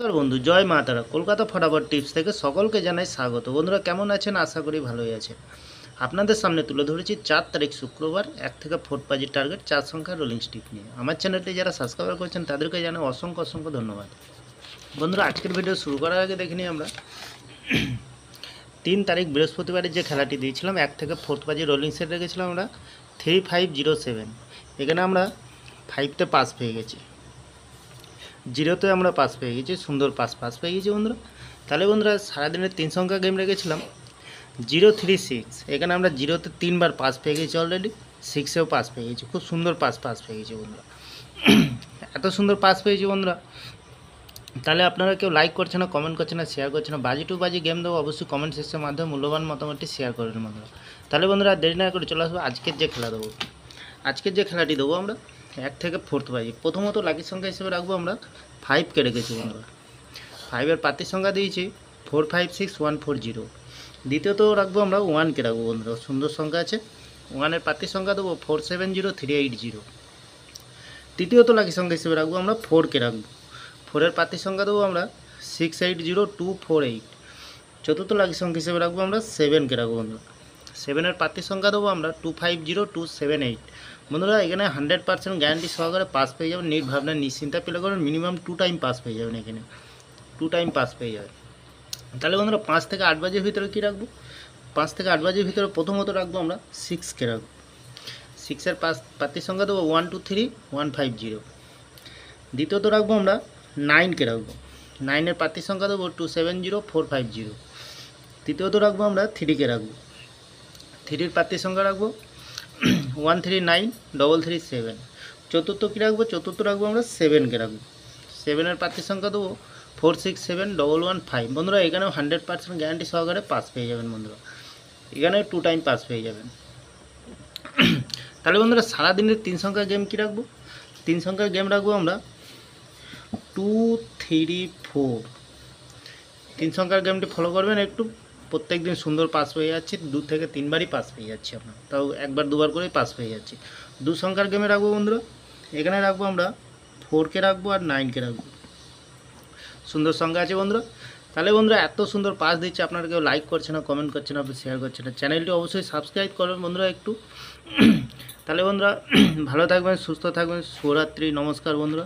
নমস্কার বন্ধু, জয় মা তারা। কলকাতা ফটাফট টিপস থেকে সকলকে জানাই স্বাগত। বন্ধুরা কেমন আছেন? আশা করি ভালোই আছেন। আপনাদের সামনে তুলে ধরেছি 4 তারিখ শুক্রবার 1 থেকে 4 বাজির টার্গেট 4 সংখ্যার রোলিং স্টিক নিয়ে। আমার চ্যানেলটি যারা সাবস্ক্রাইব করেছেন তাদেরকে জানাই অসংখ্য অসংখ্য ধন্যবাদ। বন্ধুরা আজকের ভিডিও শুরু করার আগে দেখে নিই আমরা 3 তারিখ বৃহস্পতিবারের যে খেলাটি দিয়েছিলাম 1 থেকে 4 বাজির রোলিং সেট রেখেছিলাম আমরা 3507। এখানে আমরা 5তে পাস পেয়ে গেছি, 0তে আমরা পাস পেয়ে গেছি, সুন্দর পাস পেয়ে গেছি বন্ধুরা। তাহলে বন্ধুরা সারাদিনের 3 সংখ্যা গেম রেখেছিলাম 036। এখানে আমরা 0তে 3বার পাস পেয়ে গেছি, অলরেডি 6এও পাস পেয়ে গেছি। খুব সুন্দর পাস পেয়ে গেছি বন্ধুরা। এত সুন্দর পাস পেয়েছি বন্ধুরা, তাহলে আপনারা কেউ লাইক করছে না, কমেন্ট করছে না, শেয়ার করছে না। বাজি টু বাজি গেম দেবো, অবশ্যই কমেন্ট সেকশনের মাধ্যমে মূল্যবান মতামতটি শেয়ার করবেন বন্ধুরা। তাহলে বন্ধুরা দেরি না করে চলে আসবো আজকের যে খেলা দেবো। আজকের যে খেলাটি দেবো আমরা 1 থেকে 4 বাজি। প্রথমত লাকি সংখ্যা হিসেবে রাখবো আমরা 5কে রেখেছি বন্ধুরা। 5-এর পাতির সংখ্যা দিয়েছি 456140। দ্বিতীয়ত রাখবো আমরা 1কে রাখবো বন্ধুরা, সুন্দর সংখ্যা আছে। 1-এর পাতির সংখ্যা দেবো 470380। তৃতীয়ত লাকি সংখ্যা হিসেবে রাখবো আমরা 4কে রাখবো। 4-এর পাতির সংখ্যা দেবো আমরা 680248। চতুর্থ লাকি সংখ্যা হিসেবে রাখবো আমরা 7কে রাখবো বন্ধুরা। 7-এর পাতির সংখ্যা দেবো আমরা 250278। বন্ধুরা এখানে 100% গ্যারান্টি সহকারে পাস পেয়ে যাবেন, নির্ভাবনা নিশ্চিন্তা পেলে করেন। মিনিমাম 2 টাইম পাস পেয়ে যাবেন, এখানে 2 টাইম পাস পেয়ে যাবেন। তাহলে বন্ধুরা 5 থেকে 8 বাজের ভিতরে কী রাখবো? 5 থেকে 8 বাজের ভিতরে প্রথমত রাখবো আমরা 6কে রাখবো। 6-এর পাতির সংখ্যা দেবো 123150। দ্বিতীয়ত রাখবো আমরা 9কে রাখবো। 9-এর পাতির সংখ্যা দেবো 270450। তৃতীয়ত রাখবো আমরা 3কে রাখবো। 3-এর পাতির সংখ্যা রাখবো 139337। চতুর্থ কী রাখবো? চতুর্থ রাখবো আমরা 7কে রাখবো। 7-এর পাতির সংখ্যা দেবো 467115। বন্ধুরা এখানেও 100% গ্যারান্টি সহকারে পাস পেয়ে যাবেন বন্ধুরা, এখানে 2 টাইম পাস পেয়ে যাবেন। তাহলে বন্ধুরা সারাদিনের 3 সংখ্যার গেম কী রাখবো? 3 সংখ্যার গেম রাখবো আমরা 234। 3 সংখ্যার গেমটি ফলো করবেন একটু, প্রত্যেক দিন সুন্দর পাস পেয়ে যাচ্ছি, 2 থেকে 3 বারই পাস পেয়ে যাচ্ছি আমরা, তাও একবার দুবার করেই পাস পেয়ে যাচ্ছি। 2 সংখ্যার গেমে রাখবো বন্ধুরা, এখানে রাখবো আমরা 4কে রাখবো আর 9কে রাখবো। সুন্দর সংখ্যা আছে বন্ধুরা। তাহলে বন্ধুরা এত সুন্দর পাস দিচ্ছে, আপনারা কেউ লাইক করছে না, কমেন্ট করছে না, শেয়ার করছে না। চ্যানেলটি অবশ্যই সাবস্ক্রাইব করবেন বন্ধুরা একটু। তাহলে বন্ধুরা ভালো থাকবেন, সুস্থ থাকবেন। শুভরাত্রি, নমস্কার বন্ধুরা।